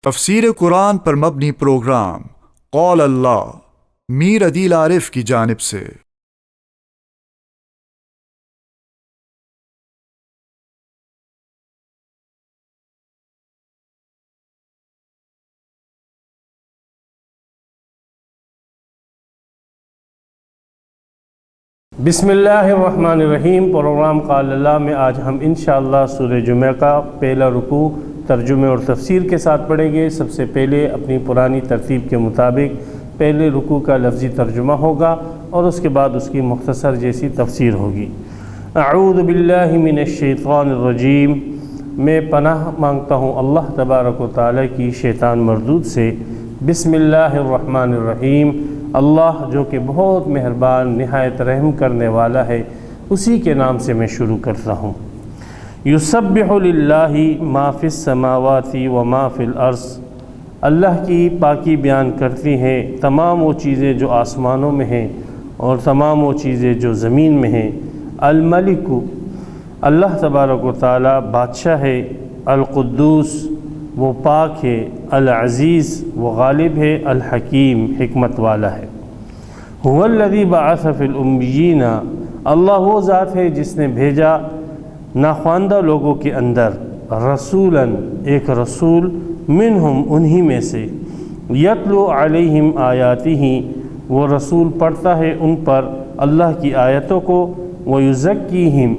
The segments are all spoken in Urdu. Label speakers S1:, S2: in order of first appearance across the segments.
S1: تفسیر قرآن پر مبنی پروگرام قول اللہ میر عدیل عارف کی جانب سے۔
S2: بسم اللہ الرحمن الرحیم۔ پروگرام قول اللہ میں آج ہم انشاءاللہ سورہ جمعہ کا پہلا رکوع ترجمے اور تفسیر کے ساتھ پڑھیں گے۔ سب سے پہلے اپنی پرانی ترتیب کے مطابق پہلے رکوع کا لفظی ترجمہ ہوگا اور اس کے بعد اس کی مختصر جیسی تفسیر ہوگی۔ اعوذ باللہ من الشیطان الرجیم، میں پناہ مانگتا ہوں اللہ تبارک و تعالی کی شیطان مردود سے۔ بسم اللہ الرحمن الرحیم، اللہ جو کہ بہت مہربان نہایت رحم کرنے والا ہے، اسی کے نام سے میں شروع کرتا ہوں۔ یسبح للہ ما فی السماوات و ما فی الارض، اللہ کی پاکی بیان کرتی ہیں تمام وہ چیزیں جو آسمانوں میں ہیں اور تمام وہ چیزیں جو زمین میں ہیں۔ الملک، اللہ تبارک و تعالی بادشاہ ہے۔ القدوس، وہ پاک ہے۔ العزیز، وہ غالب ہے۔ الحکیم، حکمت والا ہے۔ هو الذی بعث فی الامیین، اللہ وہ ذات ہے جس نے بھیجا ناخواندہ لوگوں کے اندر رسولاً، ایک رسول، منہم، انہی میں سے، یتلو علیہم آیاتہ، وہ رسول پڑھتا ہے ان پر اللہ کی آیتوں کو، ویزکیہم،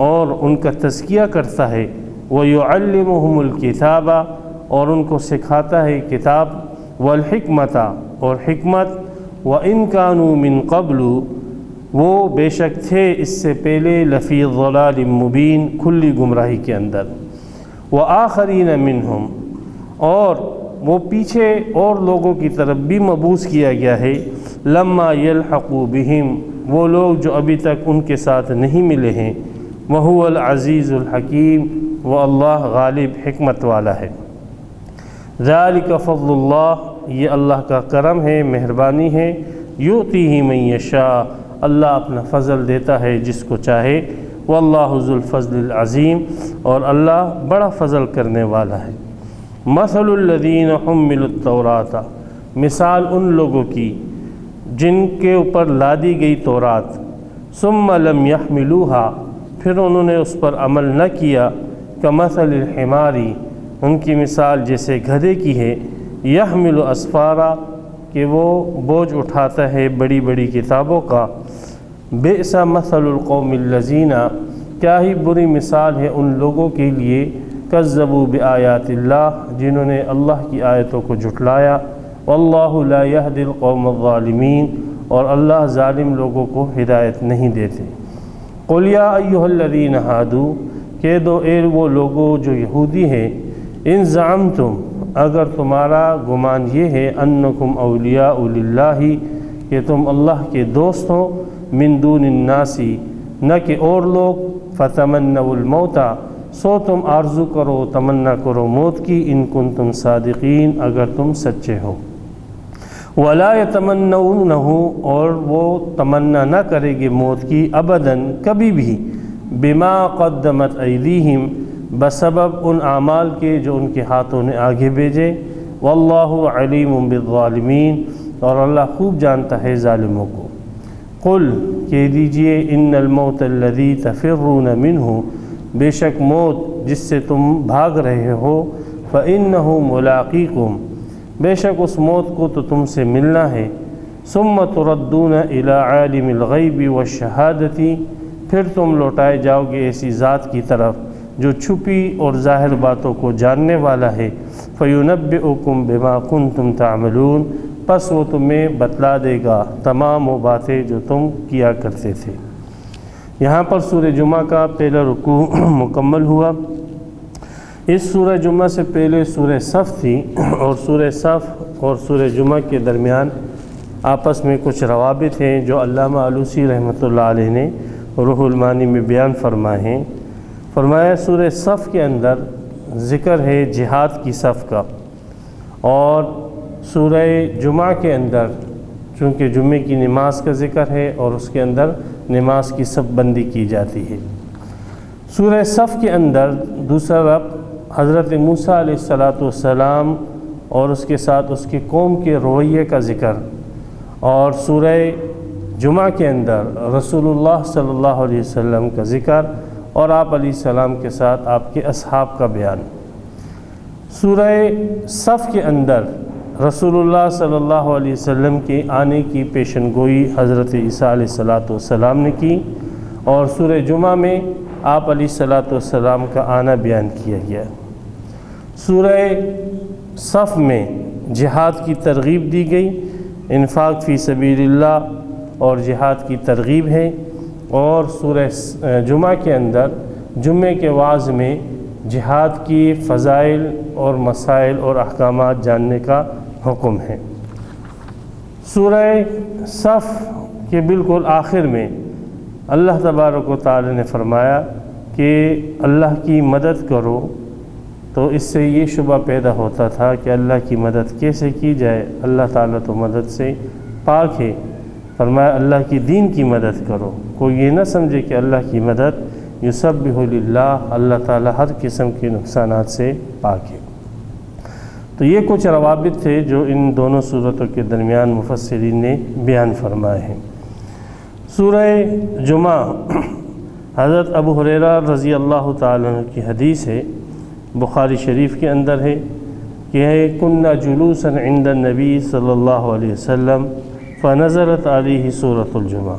S2: اور ان کا تزکیہ کرتا ہے، ویعلمہم الکتاب، اور ان کو سکھاتا ہے کتاب، والحکمت، اور حکمت، وَإِن كَانُوا مِن قَبْلُ، وہ بے شک تھے اس سے پہلے، لفی ضلال مبین، کھلی گمراہی کے اندر، وآخرین منہم، اور وہ پیچھے اور لوگوں کی طرف بھی مبعوث کیا گیا ہے، لما یلحقوا بہم، وہ لوگ جو ابھی تک ان کے ساتھ نہیں ملے ہیں، وہو العزیز الحکیم، وہ اللہ غالب حکمت والا ہے۔ ذالک فضل اللہ، یہ اللہ کا کرم ہے، مہربانی ہے، یؤتیہ من یشاء، اللہ اپنا فضل دیتا ہے جس کو چاہے، واللہ ذو الفضل العظیم، اور اللہ بڑا فضل کرنے والا ہے۔ مثل الذین حملوا التوراۃ، مثال ان لوگوں کی جن کے اوپر لادی گئی تورات، ثم لم یحملوها، پھر انہوں نے اس پر عمل نہ کیا، کمثل الحمار، ان کی مثال جیسے گدھے کی ہے، یحمل اسفارا، کہ وہ بوجھ اٹھاتا ہے بڑی بڑی کتابوں کا، بئس مثل القوم الذین، کیا ہی بری مثال ہے ان لوگوں کے لیے، کذبوا بآیات اللہ، جنہوں نے اللہ کی آیتوں کو جھٹلایا، واللہ لا یہدی القوم الظالمین، اور اللہ ظالم لوگوں کو ہدایت نہیں دیتے۔ قل یا ایھا الذین ہادوا، کہہ دو اے وہ لوگوں جو یہودی ہیں، ان زعمتم، اگر تمہارا گمان یہ ہے، انکم اولیاء للہ، کہ تم اللہ کے دوست ہو، من دون الناس، نہ کہ اور لوگ، فتمنوا الموت، سو تم آرزو کرو، تمنا کرو موت کی، ان کنتم صادقین، اگر تم سچے ہو، ولا یتمنونہ، اور وہ تمنا نہ کرے گی موت کی، ابداً، کبھی بھی، بما قدمت ایدیہم، بسبب ان اعمال کے جو ان کے ہاتھوں نے آگے بھیجے، واللہ علیم بالظالمین، اور اللہ خوب جانتا ہے ظالموں کو۔ قل، کہہ دیجئے، ان الموت الذی تفرون منہ، بے شک موت جس سے تم بھاگ رہے ہو، فإنہ ملاقیکم، بے شک اس موت کو تو تم سے ملنا ہے، ثم تردون الی عالم الغیب والشہادۃ، پھر تم لوٹائے جاؤ گے ایسی ذات کی طرف جو چھپی اور ظاہر باتوں کو جاننے والا ہے، فَيُنَبِّئُكُم بِمَا كُنتُمْ تَعْمَلُونَ، پس وہ تمہیں بتلا دے گا تمام وہ باتیں جو تم کیا کرتے تھے۔ یہاں پر سورہ جمعہ کا پہلا رکوع مکمل ہوا۔ اس سورہ جمعہ سے پہلے سورہ صف تھی، اور سورہ صف اور سورہ جمعہ کے درمیان آپس میں کچھ روابط ہیں جو علامہ آلوسی رحمۃ اللہ علیہ نے روح المعانی میں بیان فرمائے ہیں۔ فرمایا سورہ صف کے اندر ذکر ہے جہاد کی صف کا، اور سورہ جمعہ کے اندر چونکہ جمعے کی نماز کا ذکر ہے اور اس کے اندر نماز کی صف بندی کی جاتی ہے۔ سورہ صف کے اندر دوسرا رب حضرت موسیٰ علیہ السلام اور اس کے ساتھ اس کی قوم کے رویے کا ذکر، اور سورہ جمعہ کے اندر رسول اللہ صلی اللہ علیہ وسلم کا ذکر اور آپ علیہ السلام کے ساتھ آپ کے اصحاب کا بیان۔ سورہ صف کے اندر رسول اللہ صلی اللہ علیہ وسلم کے آنے کی پیشن گوئی حضرت عیسیٰ علیہ السلام نے کی، اور سورہ جمعہ میں آپ علیہ السلام کا آنا بیان کیا گیا۔ سورہ صف میں جہاد کی ترغیب دی گئی، انفاق فی سبیل اللہ اور جہاد کی ترغیب ہے، اور سورہ جمعہ کے اندر جمعے کے واعظ میں جہاد کی فضائل اور مسائل اور احکامات جاننے کا حکم ہے۔ سورہ صف کے بالکل آخر میں اللہ تبارک و تعالی نے فرمایا کہ اللہ کی مدد کرو، تو اس سے یہ شبہ پیدا ہوتا تھا کہ اللہ کی مدد کیسے کی جائے، اللہ تعالیٰ تو مدد سے پاک ہے۔ فرمایا اللہ کی دین کی مدد کرو، کوئی یہ نہ سمجھے کہ اللہ کی مدد یسبح للہ، اللہ تعالیٰ ہر قسم کے نقصانات سے پاک ہے۔ تو یہ کچھ روابط تھے جو ان دونوں صورتوں کے درمیان مفسرین نے بیان فرمائے ہیں۔ سورہ جمعہ حضرت ابو ہریرہ رضی اللہ تعالیٰ عنہ کی حدیث ہے، بخاری شریف کے اندر ہے کہ کننا جلوسا عند النبی صلی اللہ علیہ وسلم فنزلت علیہ سورۃ الجمعہ،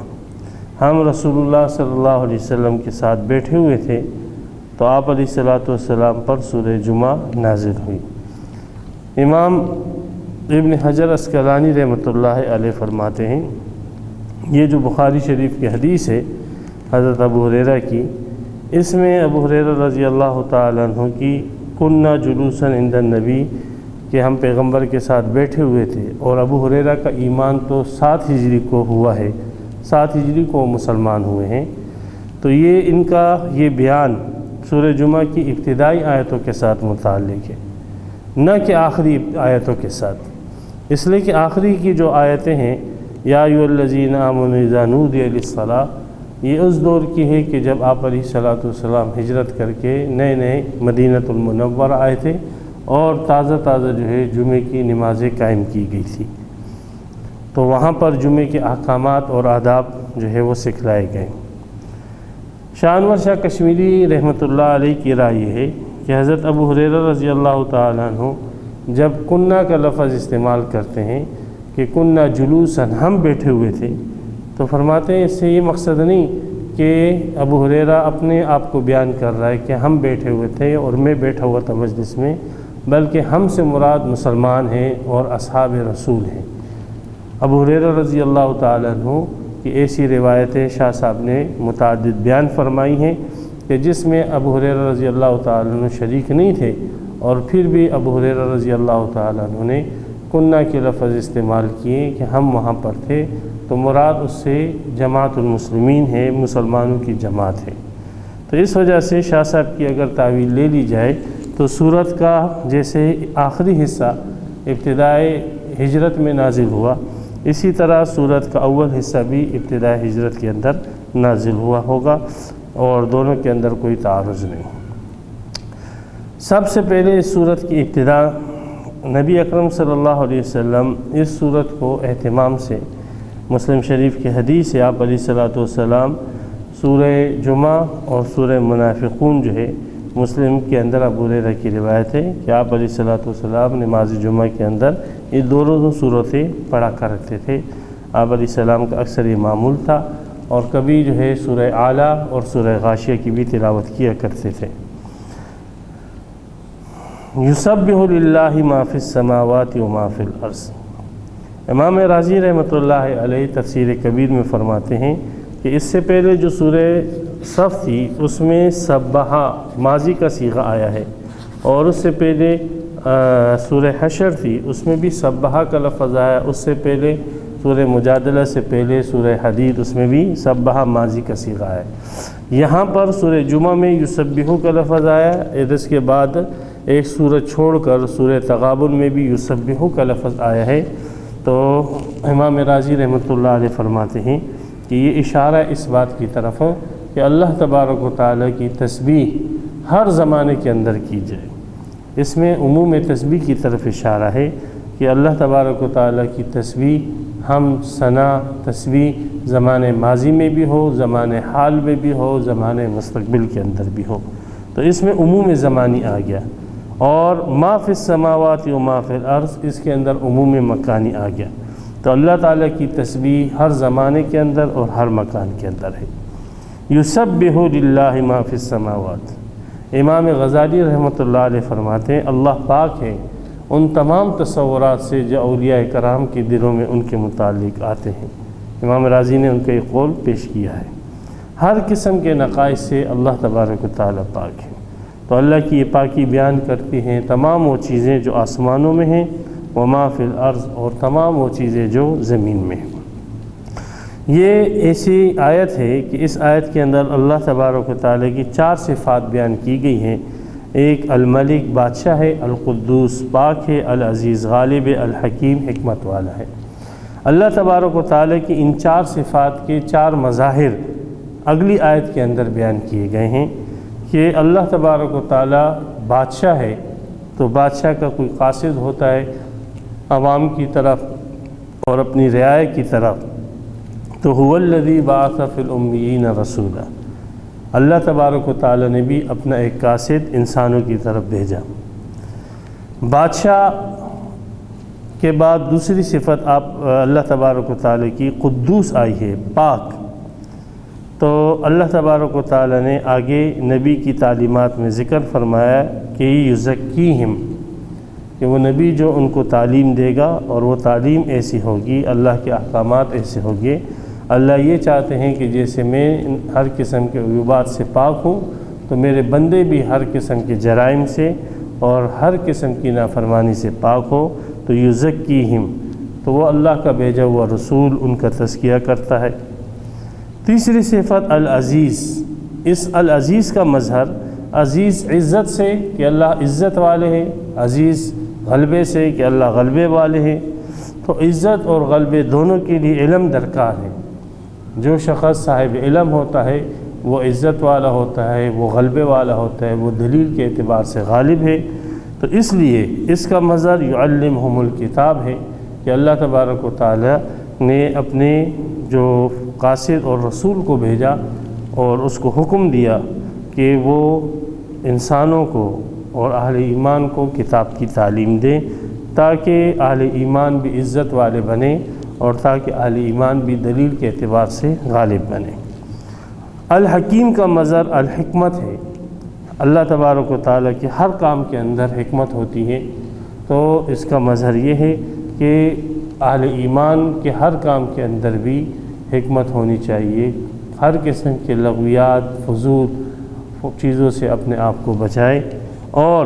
S2: ہم رسول اللہ صلی اللہ علیہ وسلم کے ساتھ بیٹھے ہوئے تھے تو آپ علیہ السلام پر سورہ جمعہ نازل ہوئی۔ امام ابن حجر عسقلانی رحمۃ اللہ علیہ فرماتے ہیں یہ جو بخاری شریف کی حدیث ہے حضرت ابو ہریرہ کی، اس میں ابو ہریرہ رضی اللہ تعالیٰ عنہ کی کننا جلوسا عند النبی کہ ہم پیغمبر کے ساتھ بیٹھے ہوئے تھے، اور ابو ہریرہ کا ایمان تو 7 ہجری کو ہوا ہے، 7 ہجری کو مسلمان ہوئے ہیں، تو یہ ان کا یہ بیان سورہ جمعہ کی ابتدائی آیتوں کے ساتھ متعلق ہے، نہ کہ آخری آیتوں کے ساتھ، اس لیے کہ آخری کی جو آیتیں ہیں یا ایھا الذین آمنوا اذا نودی للصلاۃ، یہ اس دور کی ہے کہ جب آپ علیہ السلام ہجرت کر کے نئے نئے مدینۃ المنورہ آئے تھے اور تازہ جو ہے جمعے کی نمازیں قائم کی گئی تھی، تو وہاں پر جمعے کے احکامات اور آداب جو ہے وہ سکھلائے گئے۔ شاہ انور شاہ کشمیری رحمۃ اللہ علیہ کی رائے یہ ہے کہ حضرت ابو ہریرہ رضی اللہ تعالیٰ عنہ جب کننا کا لفظ استعمال کرتے ہیں کہ کننا جلوساً ہم بیٹھے ہوئے تھے، تو فرماتے ہیں اس سے یہ مقصد نہیں کہ ابو ہریرہ اپنے آپ کو بیان کر رہا ہے کہ ہم بیٹھے ہوئے تھے اور میں بیٹھا ہوا تھا مجلس میں، بلکہ ہم سے مراد مسلمان ہیں اور اصحاب رسول ہیں۔ ابو ہریرہ رضی اللہ تعالیٰ عنہ کی ایسی روایتیں شاہ صاحب نے متعدد بیان فرمائی ہیں کہ جس میں ابو ہریرہ رضی اللہ تعالیٰ عنہ شریک نہیں تھے، اور پھر بھی ابو ہریرہ رضی اللہ تعالیٰ عنہ نے کننا کے لفظ استعمال کیے کہ ہم وہاں پر تھے، تو مراد اس سے جماعت المسلمین ہے، مسلمانوں کی جماعت ہے۔ تو اس وجہ سے شاہ صاحب کی اگر تعویل لے لی جائے تو سورت کا جیسے آخری حصہ ابتدائے ہجرت میں نازل ہوا، اسی طرح سورت کا اول حصہ بھی ابتدائے ہجرت کے اندر نازل ہوا ہوگا، اور دونوں کے اندر کوئی تعارض نہیں۔ سب سے پہلے اس سورت کی ابتدا نبی اکرم صلی اللہ علیہ وسلم اس سورت کو اہتمام سے، مسلم شریف کی حدیث ہے، آپ علیہ السلام سورہ جمعہ اور سورہ منافقون جو ہے مسلم کے اندر ابو ہریرہ کی روایت ہے کہ آپ علیہ السلام نماز جمعہ کے اندر یہ دونوں صورتیں پڑھا کرتے تھے۔ آپ علیہ السلام کا اکثر یہ معمول تھا، اور کبھی جو ہے سورہ اعلیٰ اور سورہ غاشیہ کی بھی تلاوت کیا کرتے تھے۔ یسبح للہ ما فی السماوات و ما فی الارض، امام رازی رحمۃ اللہ علیہ تفسیر کبیر میں فرماتے ہیں کہ اس سے پہلے جو سورہ صف تھی اس میں سبحہ ماضی کا صیغہ آیا ہے، اور اس سے پہلے سورہ حشر تھی اس میں بھی سبحہ کا لفظ آیا، اس سے پہلے سورہ مجادلہ سے پہلے سورہ حدید اس میں بھی سبحہ ماضی کا صیغہ آیا۔ یہاں پر سورہ جمعہ میں یسبحو کا لفظ آیا، اس کے بعد ایک سورہ چھوڑ کر سورہ تغابن میں بھی یسبحو کا لفظ آیا ہے۔ تو امام رازی رحمۃ اللہ علیہ فرماتے ہیں کہ یہ اشارہ اس بات کی طرف ہے کہ اللہ تبارک و تعالیٰ کی تسبیح ہر زمانے کے اندر کی جائے، اس میں عموم تسبیح کی طرف اشارہ ہے کہ اللہ تبارک و تعالیٰ کی تسبیح ہم ثنا تسبیح زمانے ماضی میں بھی ہو، زمانے حال میں بھی ہو، زمانے مستقبل کے اندر بھی ہو، تو اس میں عموم زمانی آ گیا۔ اور ما فی السماوات و ما فی الارض، اس کے اندر عموم مکانی آ گیا۔ تو اللہ تعالیٰ کی تسبیح ہر زمانے کے اندر اور ہر مکان کے اندر ہے۔ یسبح للہ ما فی السماوات، امام غزالی رحمۃ اللہ علیہ فرماتے ہیں اللہ پاک ہے ان تمام تصورات سے جو اولیاء کرام کے دلوں میں ان کے متعلق آتے ہیں۔ امام راضی نے ان کا یہ قول پیش کیا ہے۔ ہر قسم کے نقائص سے اللہ تبارک و تعالیٰ پاک ہے، تو اللہ کی یہ پاکی بیان کرتی ہیں تمام وہ چیزیں جو آسمانوں میں ہیں، وما فی الارض، اور تمام وہ چیزیں جو زمین میں ہیں۔ یہ ایسی آیت ہے کہ اس آیت کے اندر اللہ تبارک و تعالیٰ کی 4 صفات بیان کی گئی ہیں۔ ایک الملک بادشاہ ہے، القدوس پاک ہے، العزیز غالب، الحکیم حکمت والا ہے۔ اللہ تبارک و تعالیٰ کی ان 4 صفات کے 4 مظاہر اگلی آیت کے اندر بیان کیے گئے ہیں کہ اللہ تبارک و تعالیٰ بادشاہ ہے، تو بادشاہ کا کوئی قاصد ہوتا ہے عوام کی طرف اور اپنی رعایا کی طرف، تو هو الذی بعث فی الامیین رسولا، اللہ تبارک و تعالیٰ نے بھی اپنا ایک قاصد انسانوں کی طرف بھیجا۔ بادشاہ کے بعد دوسری صفت اللہ تبارک و تعالیٰ کی قدوس آئی ہے، پاک۔ تو اللہ تبارک و تعالیٰ نے آگے نبی کی تعلیمات میں ذکر فرمایا کہ یزکیہم، کہ وہ نبی جو ان کو تعلیم دے گا، اور وہ تعلیم ایسی ہوگی، اللہ کے احکامات ایسے ہوں گے۔ اللہ یہ چاہتے ہیں کہ جیسے میں ہر قسم کے عیوبات سے پاک ہوں، تو میرے بندے بھی ہر قسم کے جرائم سے اور ہر قسم کی نافرمانی سے پاک ہو۔ تو یزکیہم، تو وہ اللہ کا بھیجا ہوا رسول ان کا تزکیہ کرتا ہے۔ تیسری صفت العزیز، اس العزیز کا مظہر عزیز عزت سے کہ اللہ عزت والے ہیں، عزیز غلبے سے کہ اللہ غلبے والے ہیں۔ تو عزت اور غلبے دونوں کے لیے علم درکار ہے۔ جو شخص صاحب علم ہوتا ہے وہ عزت والا ہوتا ہے، وہ غلبے والا ہوتا ہے، وہ دلیل کے اعتبار سے غالب ہے۔ تو اس لیے اس کا مظہر یعلمہم الکتاب ہے کہ اللہ تبارک و تعالیٰ نے اپنے جو قاصد اور رسول کو بھیجا اور اس کو حکم دیا کہ وہ انسانوں کو اور اہل ایمان کو کتاب کی تعلیم دیں، تاکہ اہل ایمان بھی عزت والے بنیں اور تاکہ اہل ایمان بھی دلیل کے اعتبار سے غالب بنیں۔ الحکیم کا مظہر الحکمت ہے۔ اللہ تبارک و تعالیٰ کے ہر کام کے اندر حکمت ہوتی ہے، تو اس کا مظہر یہ ہے کہ اہل ایمان کے ہر کام کے اندر بھی حکمت ہونی چاہیے، ہر قسم کے لغویات فضول چیزوں سے اپنے آپ کو بچائے، اور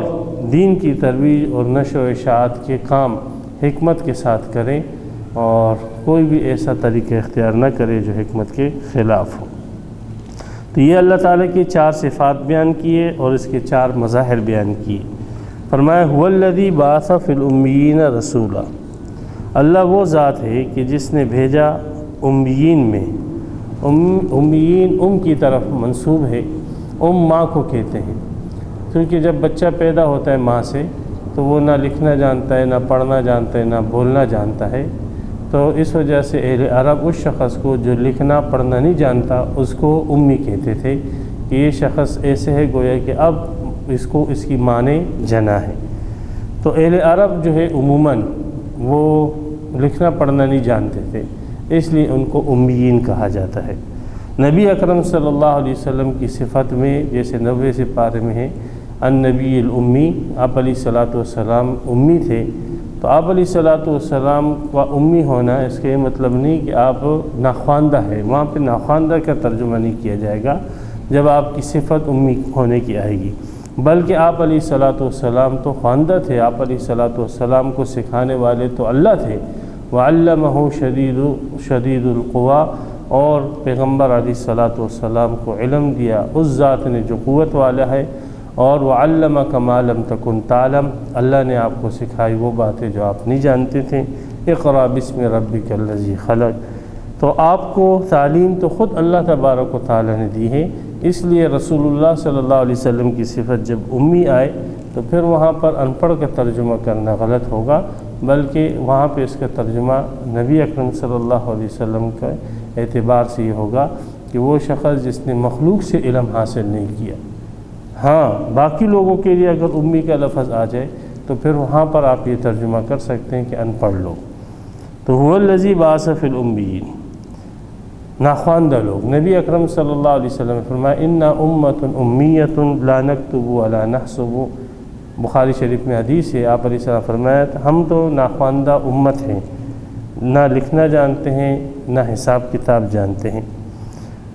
S2: دین کی ترویج اور نشر و اشاعت کے کام حکمت کے ساتھ کریں، اور کوئی بھی ایسا طریقہ اختیار نہ کرے جو حکمت کے خلاف ہو۔ تو یہ اللہ تعالیٰ کی 4 صفات بیان کیے اور اس کے 4 مظاہر بیان کیے۔ فرمایا هو الذی بعث فی الامیین رسولا، اللہ وہ ذات ہے کہ جس نے بھیجا امیین میں، امیین کی طرف منسوب ہے، ماں کو کہتے ہیں، کیونکہ جب بچہ پیدا ہوتا ہے ماں سے تو وہ نہ لکھنا جانتا ہے، نہ پڑھنا جانتا ہے، نہ بولنا جانتا ہے۔ تو اس وجہ سے اہل عرب اس شخص کو جو لکھنا پڑھنا نہیں جانتا اس کو امی کہتے تھے کہ یہ شخص ایسے ہے گویا کہ اب اس کی ماں نے جنا ہے۔ تو اہل عرب جو ہے عموماً وہ لکھنا پڑھنا نہیں جانتے تھے، اس لیے ان کو امیین کہا جاتا ہے۔ نبی اکرم صلی اللہ علیہ وسلم کی صفت میں جیسے 90 سپارے میں ہے النبی الامی، آپ علیہ الصلاۃ والسلام امی تھے۔ تو آپ علیہ الصلاۃ والسلام کا امی ہونا اس کا یہ مطلب نہیں کہ آپ ناخواندہ ہے، وہاں پہ ناخواندہ کا ترجمہ نہیں کیا جائے گا جب آپ کی صفت امی ہونے کی آئے گی، بلکہ آپ علیہ الصلاۃ والسلام تو خواندہ تھے۔ آپ علیہ الصلاۃ والسلام کو سکھانے والے تو اللہ تھے۔ وعلمہ شدید القوا، اور پیغمبر علیہ الصلاۃ والسلام کو علم دیا اس ذات نے جو قوت والا ہے، اور وعلمک ما لم تکن تعلم، اللہ نے آپ کو سکھائی وہ باتیں جو آپ نہیں جانتے تھے۔ اقرأ بسم ربک الذی خلق، تو آپ کو تعلیم تو خود اللہ تبارک و تعالیٰ نے دی ہے، اس لیے رسول اللہ صلی اللہ علیہ وسلم کی صفت جب امی آئے تو پھر وہاں پر ان پڑھ کا ترجمہ کرنا غلط ہوگا، بلکہ وہاں پہ اس کا ترجمہ نبی اکرم صلی اللہ علیہ وسلم کے اعتبار سے یہ ہوگا کہ وہ شخص جس نے مخلوق سے علم حاصل نہیں کیا۔ ہاں باقی لوگوں کے لیے اگر امی کا لفظ آ جائے تو پھر وہاں پر آپ یہ ترجمہ کر سکتے ہیں کہ ان پڑھ لوگ۔ تو هو الذی بعث فی الامیین، ناخواندہ لوگ۔ نبی اکرم صلی اللہ علیہ وسلم نے فرمایا انا امۃ امیۃ لا نکتب ولا نحسب، بخاری شریف میں حدیث ہے، آپ علیہ السلام فرمایا ہم تو ناخواندہ امت ہیں، نہ لکھنا جانتے ہیں نہ حساب کتاب جانتے ہیں۔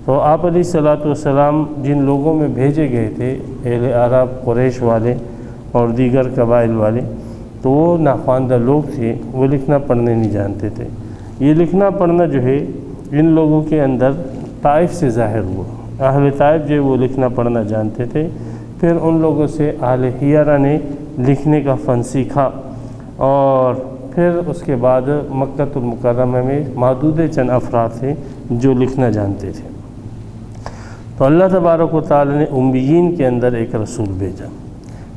S2: تو آپ علیہ السلام جن لوگوں میں بھیجے گئے تھے، اہل عرب، قریش والے اور دیگر قبائل والے، تو وہ ناخواندہ لوگ تھے، وہ لکھنا پڑھنے نہیں جانتے تھے۔ یہ لکھنا پڑھنا جو ہے ان لوگوں کے اندر طائف سے ظاہر ہوا۔ اہل طائف جو وہ لکھنا پڑھنا جانتے تھے، پھر ان لوگوں سے اہل حیرہ نے لکھنے کا فن سیکھا، اور پھر اس کے بعد مکۃ المکرمہ میں محدود چند افراد تھے جو لکھنا جانتے تھے۔ تو اللہ تبارک و تعالی نے امیین کے اندر ایک رسول بھیجا۔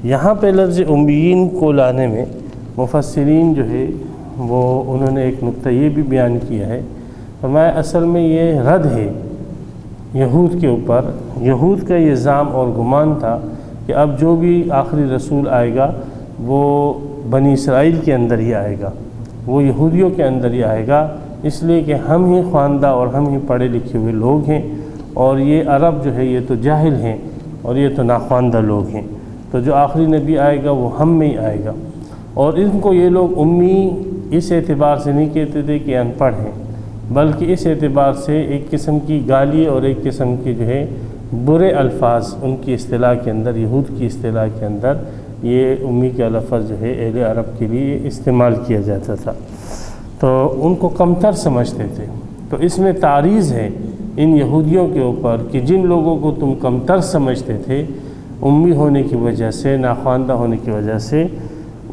S2: یہاں پہ لفظ امیین کو لانے میں مفسرین جو ہے وہ انہوں نے ایک نقطہ یہ بھی بیان کیا ہے، فرمایا اصل میں یہ رد ہے یہود کے اوپر۔ یہود کا یہ ظام اور گمان تھا کہ اب جو بھی آخری رسول آئے گا وہ بنی اسرائیل کے اندر ہی آئے گا، وہ یہودیوں کے اندر ہی آئے گا، اس لیے کہ ہم ہی خواندہ اور ہم ہی پڑھے لکھے ہوئے لوگ ہیں، اور یہ عرب جو ہے یہ تو جاہل ہیں اور یہ تو ناخواندہ لوگ ہیں، تو جو آخری نبی آئے گا وہ ہم میں ہی آئے گا۔ اور ان کو یہ لوگ امی اس اعتبار سے نہیں کہتے تھے کہ ان پڑھ ہیں، بلکہ اس اعتبار سے ایک قسم کی گالی اور ایک قسم کی جو ہے برے الفاظ ان کی اصطلاح کے اندر، یہود کی اصطلاح کے اندر یہ امی کا لفظ جو ہے اہل عرب کے لیے استعمال کیا جاتا تھا، تو ان کو کمتر سمجھتے تھے۔ تو اس میں تعریض ہے ان یہودیوں کے اوپر کہ جن لوگوں کو تم کمتر سمجھتے تھے امی ہونے کی وجہ سے، ناخواندہ ہونے کی وجہ سے،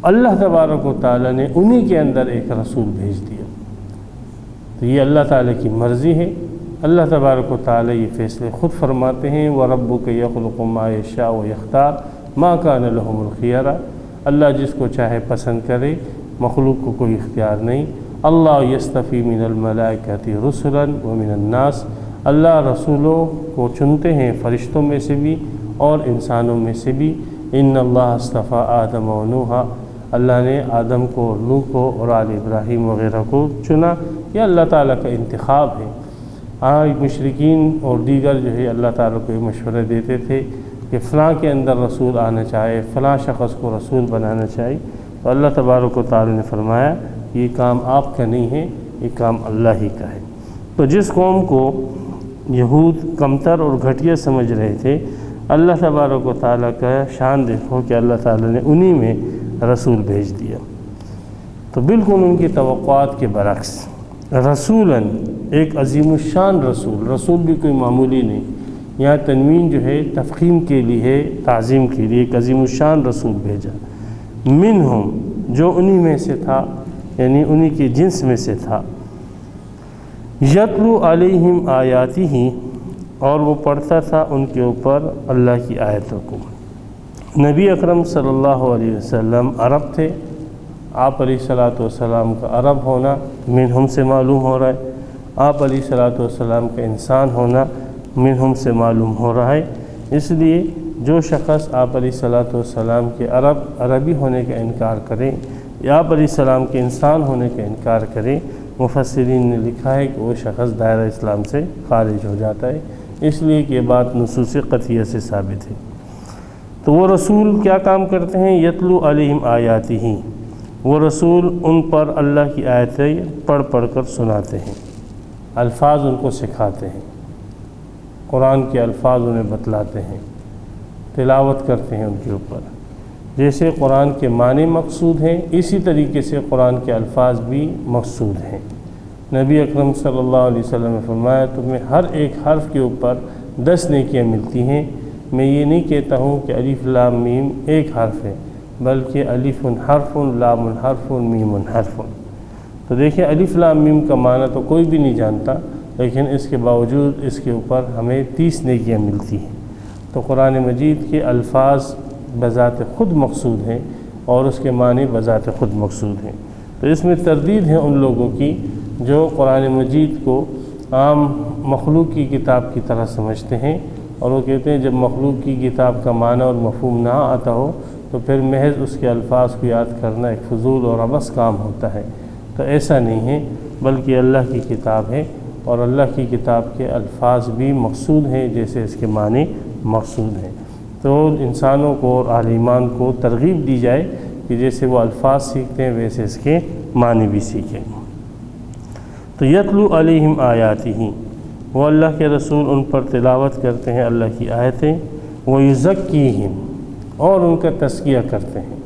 S2: اللہ تبارک و تعالیٰ نے انہی کے اندر ایک رسول بھیج دیا۔ تو یہ اللہ تعالیٰ کی مرضی ہے، اللہ تبارک و تعالیٰ یہ فیصلے خود فرماتے ہیں، وَرَبُّكَ يَخْلُقُ مَا يَشَاءُ وَيَخْتَارُ مَا كَانَ لَهُمُ الْخِيَرَةُ، اللہ جس کو چاہے پسند کرے، مخلوق کو کوئی اختیار نہیں۔ اللہ يَسْتَفِي مِنَ الْمَلَائِكَةِ رُسُلًا وَمِنَ النَّاسِ، اللہ رسولوں کو چنتے ہیں فرشتوں میں سے بھی اور انسانوں میں سے بھی۔ ان اللہ اصطفیٰ آدم و نوحا، اللہ نے آدم کو اور نوح کو اور آل ابراہیم وغیرہ کو چنا، یہ اللہ تعالیٰ کا انتخاب ہے۔ مشرکین اور دیگر جو ہے اللہ تعالیٰ کو یہ مشورہ دیتے تھے کہ فلاں کے اندر رسول آنا چاہے، فلاں شخص کو رسول بنانا چاہیے، تو اللہ تبارک و تعالیٰ نے فرمایا یہ کام آپ کا نہیں ہے، یہ کام اللہ ہی کا ہے۔ تو جس قوم کو یہود کمتر اور گھٹیا سمجھ رہے تھے، اللہ تبارک و تعالیٰ کا شان دیکھو کہ اللہ تعالیٰ نے انہی میں رسول بھیج دیا۔ تو بالکل ان کی توقعات کے برعکس رسولاً، ایک عظیم الشان رسول، رسول بھی کوئی معمولی نہیں، یہاں تنوین جو ہے تفخیم کے لیے ہے، تعظیم کے لیے، ایک عظیم الشان رسول بھیجا۔ منہم، جو انہی میں سے تھا، یعنی انہی کے جنس میں سے تھا۔ یتلو علیہم آیاتہ، اور وہ پڑھتا تھا ان کے اوپر اللہ کی آیتوں کو۔ نبی اکرم صلی اللہ علیہ وسلم عرب تھے، آپ علیہ السلام کا عرب ہونا منہم سے معلوم ہو رہا ہے، آپ علیہ السلام کا انسان ہونا منہم سے معلوم ہو رہا ہے۔ اس لیے جو شخص آپ علیہ السلام کے عربی ہونے کا انکار کرے یا آپ علیہ السلام کے انسان ہونے کا انکار کرے، مفسرین نے لکھا ہے کہ وہ شخص دائرہ اسلام سے خارج ہو جاتا ہے، اس لیے کہ یہ بات نصوص قطعیہ سے ثابت ہے۔ تو وہ رسول کیا کام کرتے ہیں؟ یتلو علیہم آیاتہ، وہ رسول ان پر اللہ کی آیتیں پڑھ پڑھ کر سناتے ہیں، الفاظ ان کو سکھاتے ہیں، قرآن کے الفاظ انہیں بتلاتے ہیں، تلاوت کرتے ہیں ان کے اوپر۔ جیسے قرآن کے معنی مقصود ہیں، اسی طریقے سے قرآن کے الفاظ بھی مقصود ہیں۔ نبی اکرم صلی اللہ علیہ وسلم نے فرمایا تمہیں ہر ایک حرف کے اوپر 10 نیکیاں ملتی ہیں۔ میں یہ نہیں کہتا ہوں کہ الف لام میم ایک حرف ہے، بلکہ الف حرف، لام حرف، میم حرف۔ تو دیکھیں الف لام میم کا معنی تو کوئی بھی نہیں جانتا، لیکن اس کے باوجود اس کے اوپر ہمیں 30 نیکیاں ملتی ہیں۔ تو قرآن مجید کے الفاظ بذات خود مقصود ہیں اور اس کے معنی بذات خود مقصود ہیں۔ تو اس میں تردید ہے ان لوگوں کی جو قرآن مجید کو عام مخلوق کی کتاب کی طرح سمجھتے ہیں، اور وہ کہتے ہیں جب مخلوق کی کتاب کا معنی اور مفہوم نہ آتا ہو تو پھر محض اس کے الفاظ کو یاد کرنا ایک فضول اور عبث کام ہوتا ہے۔ تو ایسا نہیں ہے، بلکہ اللہ کی کتاب ہے، اور اللہ کی کتاب کے الفاظ بھی مقصود ہیں جیسے اس کے معنی مقصود ہیں۔ تو انسانوں کو اور اہل ایمان کو ترغیب دی جائے کہ جیسے وہ الفاظ سیکھتے ہیں ویسے اس کے معنی بھی سیکھیں۔ تو یتلو علیہم آیاتہ، وہ اللہ کے رسول ان پر تلاوت کرتے ہیں اللہ کی آیتیں، ویزکیہم، اور ان کا تزکیہ کرتے ہیں۔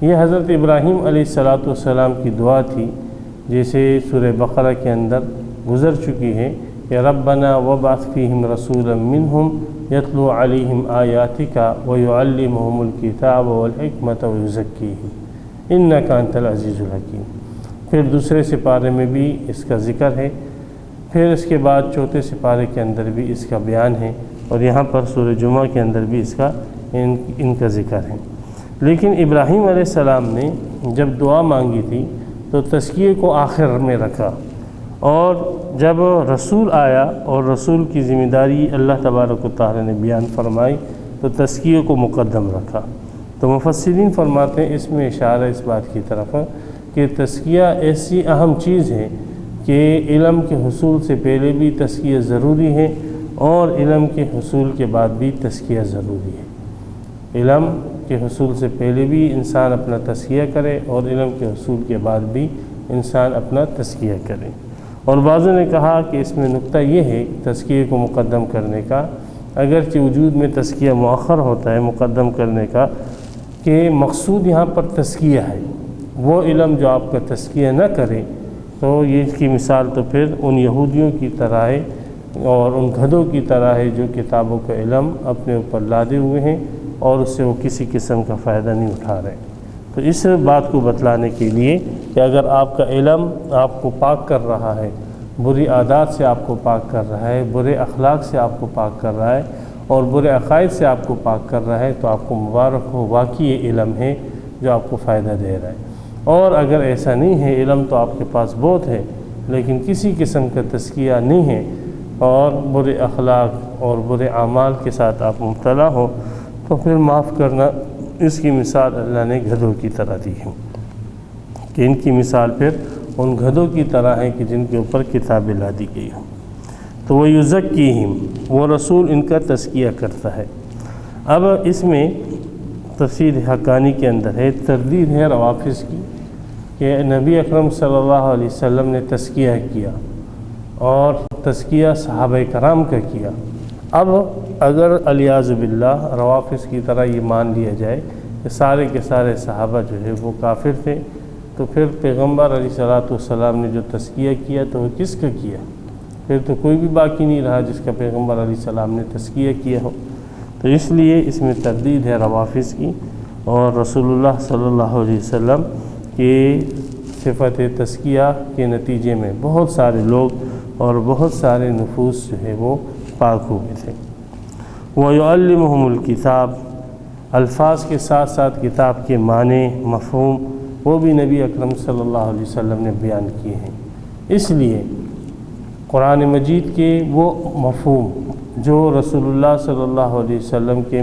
S2: یہ حضرت ابراہیم علیہ السلام کی دعا تھی، جیسے سورہ بقرہ کے اندر گزر چکی ہے کہ ربنا وابعث فیہم رسولا منہم یتلو علیہم آیاتک ویعلمہم الکتاب والحکمت ویزکیہم انک انت العزیز الحکیم۔ پھر دوسرے سپارے میں بھی اس کا ذکر ہے، پھر اس کے بعد چوتھے سپارے کے اندر بھی اس کا بیان ہے، اور یہاں پر سورہ جمعہ کے اندر بھی اس کا ان کا ذکر ہے۔ لیکن ابراہیم علیہ السلام نے جب دعا مانگی تھی تو تزکیے کو آخر میں رکھا، اور جب رسول آیا اور رسول کی ذمہ داری اللہ تبارک و تعالی نے بیان فرمائی تو تزکیے کو مقدم رکھا۔ تو مفسرین فرماتے ہیں اس میں اشارہ اس بات کی طرف کہ تزکیہ ایسی اہم چیز ہے کہ علم کے حصول سے پہلے بھی تزکیہ ضروری ہے، اور علم کے حصول کے بعد بھی تزکیہ ضروری ہے۔ علم کے حصول سے پہلے بھی انسان اپنا تزکیہ کرے، اور علم کے حصول کے بعد بھی انسان اپنا تزکیہ کرے۔ اور بعضوں نے کہا کہ اس میں نقطہ یہ ہے تزکیے کو مقدم کرنے کا، اگرچہ وجود میں تزکیہ مؤخر ہوتا ہے مقدم کرنے کا، کہ مقصود یہاں پر تزکیہ ہے۔ وہ علم جو آپ کا تزکیہ نہ کرے تو یہ اس کی مثال تو پھر ان یہودیوں کی طرح ہے اور ان گدھوں کی طرح ہے جو کتابوں کا علم اپنے اوپر لادے ہوئے ہیں اور اس سے وہ کسی قسم کا فائدہ نہیں اٹھا رہے۔ تو اس بات کو بتلانے کے لیے کہ اگر آپ کا علم آپ کو پاک کر رہا ہے، بری عادات سے آپ کو پاک کر رہا ہے، برے اخلاق سے آپ کو پاک کر رہا ہے اور برے عقائد سے آپ کو پاک کر رہا ہے، تو آپ کو مبارک ہو، واقعی یہ علم ہے جو آپ کو فائدہ دے رہا ہے۔ اور اگر ایسا نہیں ہے، علم تو آپ کے پاس بہت ہے لیکن کسی قسم کا تزکیہ نہیں ہے اور برے اخلاق اور برے اعمال کے ساتھ آپ مبتلا ہو، تو پھر معاف کرنا، اس کی مثال اللہ نے گدھوں کی طرح دی ہے کہ ان کی مثال پھر ان گدھوں کی طرح ہے کہ جن کے اوپر کتابیں لا دی گئی ہوں۔ تو وہ یزکیہم، وہ رسول ان کا تزکیہ کرتا ہے۔ اب اس میں تفسیر حقانی کے اندر ہے تردید ہے روافظ کی کہ نبی اکرم صلی اللہ علیہ وسلم نے تزکیہ کیا اور تزکیہ صحابہ کرام کا کیا۔ اب اگر علیاذ باللہ روافظ کی طرح یہ مان لیا جائے کہ سارے کے سارے صحابہ جو ہے وہ کافر تھے، تو پھر پیغمبر علیہ السلام نے جو تزکیہ کیا تو وہ کس کا کیا؟ پھر تو کوئی بھی باقی نہیں رہا جس کا پیغمبر علیہ السلام نے تزکیہ کیا ہو۔ تو اس لیے اس میں تردید ہے روافظ کی، اور رسول اللہ صلی اللہ علیہ وسلم کے صفت تزکیہ کے نتیجے میں بہت سارے لوگ اور بہت سارے نفوس جو ہے وہ پاک ہوئے تھے۔ وَيُعَلِّمُهُمُ الْكِتَابَ، الفاظ کے ساتھ ساتھ کتاب کے معنی، مفہوم، وہ بھی نبی اکرم صلی اللہ علیہ وسلم نے بیان کیے ہیں۔ اس لیے قرآن مجید کے وہ مفہوم جو رسول اللہ صلی اللہ علیہ وسلم کے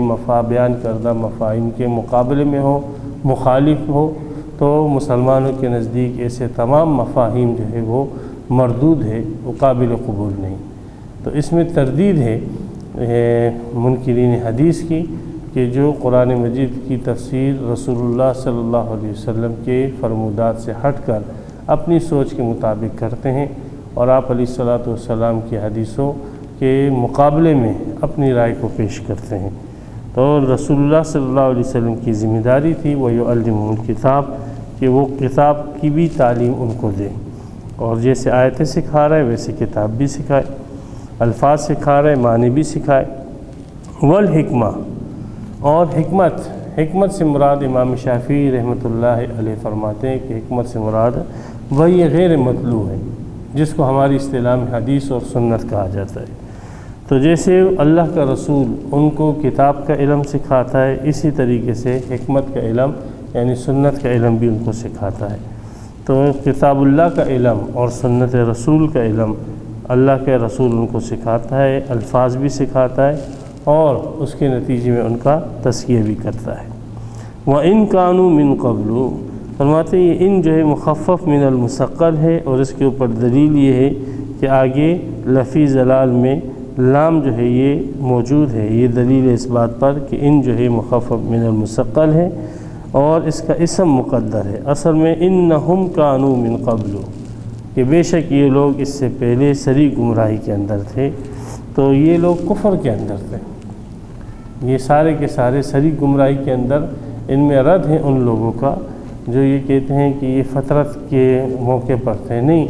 S2: بیان کردہ مفاہیم کے مقابلے میں ہو، مخالف ہو، تو مسلمانوں کے نزدیک ایسے تمام مفاہیم جو ہے وہ مردود ہے، وہ قابل قبول نہیں۔ تو اس میں تردید ہے منکرین حدیث کی کہ جو قرآن مجید کی تفسیر رسول اللہ صلی اللہ علیہ وسلم کے فرمودات سے ہٹ کر اپنی سوچ کے مطابق کرتے ہیں اور آپ علیہ السلام کی حدیثوں کے مقابلے میں اپنی رائے کو پیش کرتے ہیں۔ تو رسول اللہ صلی اللہ علیہ وسلم کی ذمہ داری تھی وہ یعلمہم الکتاب، کہ وہ کتاب کی بھی تعلیم ان کو دے، اور جیسے آیتیں سکھا رہے ویسے کتاب بھی سکھائے، الفاظ سکھا رہے معنی بھی سکھائے۔ والحکمہ، اور حکمت سے مراد امام شافعی رحمۃ اللہ علیہ فرماتے ہیں کہ حکمت سے مراد وہی غیر مطلوع ہے جس کو ہماری اصطلاح میں حدیث اور سنت کہا جاتا ہے۔ تو جیسے اللہ کا رسول ان کو کتاب کا علم سکھاتا ہے، اسی طریقے سے حکمت کا علم یعنی سنت کا علم بھی ان کو سکھاتا ہے۔ تو کتاب اللہ کا علم اور سنت رسول کا علم اللہ کے رسول ان کو سکھاتا ہے، الفاظ بھی سکھاتا ہے اور اس کے نتیجے میں ان کا تزکیہ بھی کرتا ہے۔ وَإِن كَانُوا مِن قَبْلُ، فرماتے ہیں یہ ان جو ہے مخفف من المثقل ہے، اور اس کے اوپر دلیل یہ ہے کہ آگے لفی ضلال میں لام جو ہے یہ موجود ہے، یہ دلیل ہے اس بات پر کہ ان جو ہے مخفف من المثقل ہے اور اس کا اسم مقدر ہے۔ اصل میں انہم کانوا من قبل، کہ بے شک یہ لوگ اس سے پہلے سری گمراہی کے اندر تھے، تو یہ لوگ کفر کے اندر تھے، یہ سارے کے سارے سری گمراہی کے اندر۔ ان میں رد ہے ان لوگوں کا جو یہ کہتے ہیں کہ یہ فطرت کے موقع پر تھے۔ نہیں،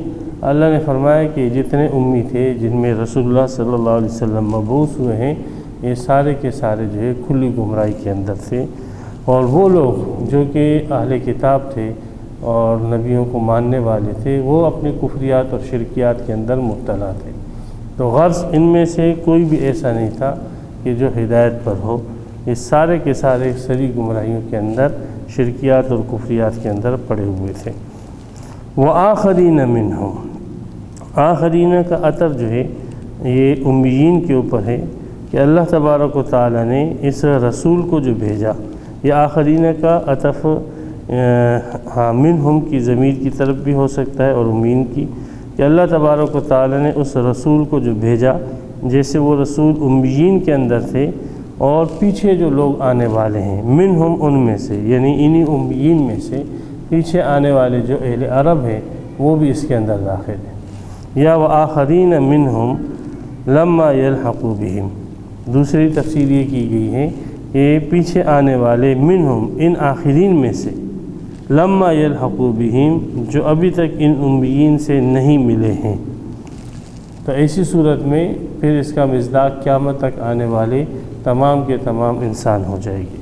S2: اللہ نے فرمایا کہ جتنے امی تھے جن میں رسول اللہ صلی اللہ علیہ وسلم مبعوث ہوئے ہیں، یہ سارے کے سارے جو ہے کھلی گمراہی کے اندر تھے، اور وہ لوگ جو کہ اہل کتاب تھے اور نبیوں کو ماننے والے تھے، وہ اپنے کفریات اور شرکیات کے اندر مبتلا تھے۔ تو غرض ان میں سے کوئی بھی ایسا نہیں تھا کہ جو ہدایت پر ہو، یہ سارے کے سارے سری گمراہیوں کے اندر، شرکیات اور کفریات کے اندر پڑے ہوئے تھے۔ وَآخَرِينَ مِنْهُمْ، آخرین کا عطف جو ہے یہ امیین کے اوپر ہے کہ اللہ تبارک و تعالیٰ نے اس رسول کو جو بھیجا، یہ آخرین کا عطف منہم کی ضمیر کی طرف بھی ہو سکتا ہے اور امین کی، کہ اللہ تبارک و تعالیٰ نے اس رسول کو جو بھیجا، جیسے وہ رسول امیین کے اندر تھے اور پیچھے جو لوگ آنے والے ہیں، منہم ان میں سے، یعنی انہی امیین میں سے پیچھے آنے والے جو اہل عرب ہیں وہ بھی اس کے اندر داخل ہیں۔ یا وآخرین منہم لما یلحقوا بہم، دوسری تفسیر یہ کی گئی ہے کہ پیچھے آنے والے منہم ان آخرین میں سے، لما یلحقوا بہم جو ابھی تک ان امیین سے نہیں ملے ہیں۔ تو ایسی صورت میں پھر اس کا مصداق قیامت تک آنے والے تمام کے تمام انسان ہو جائے گی،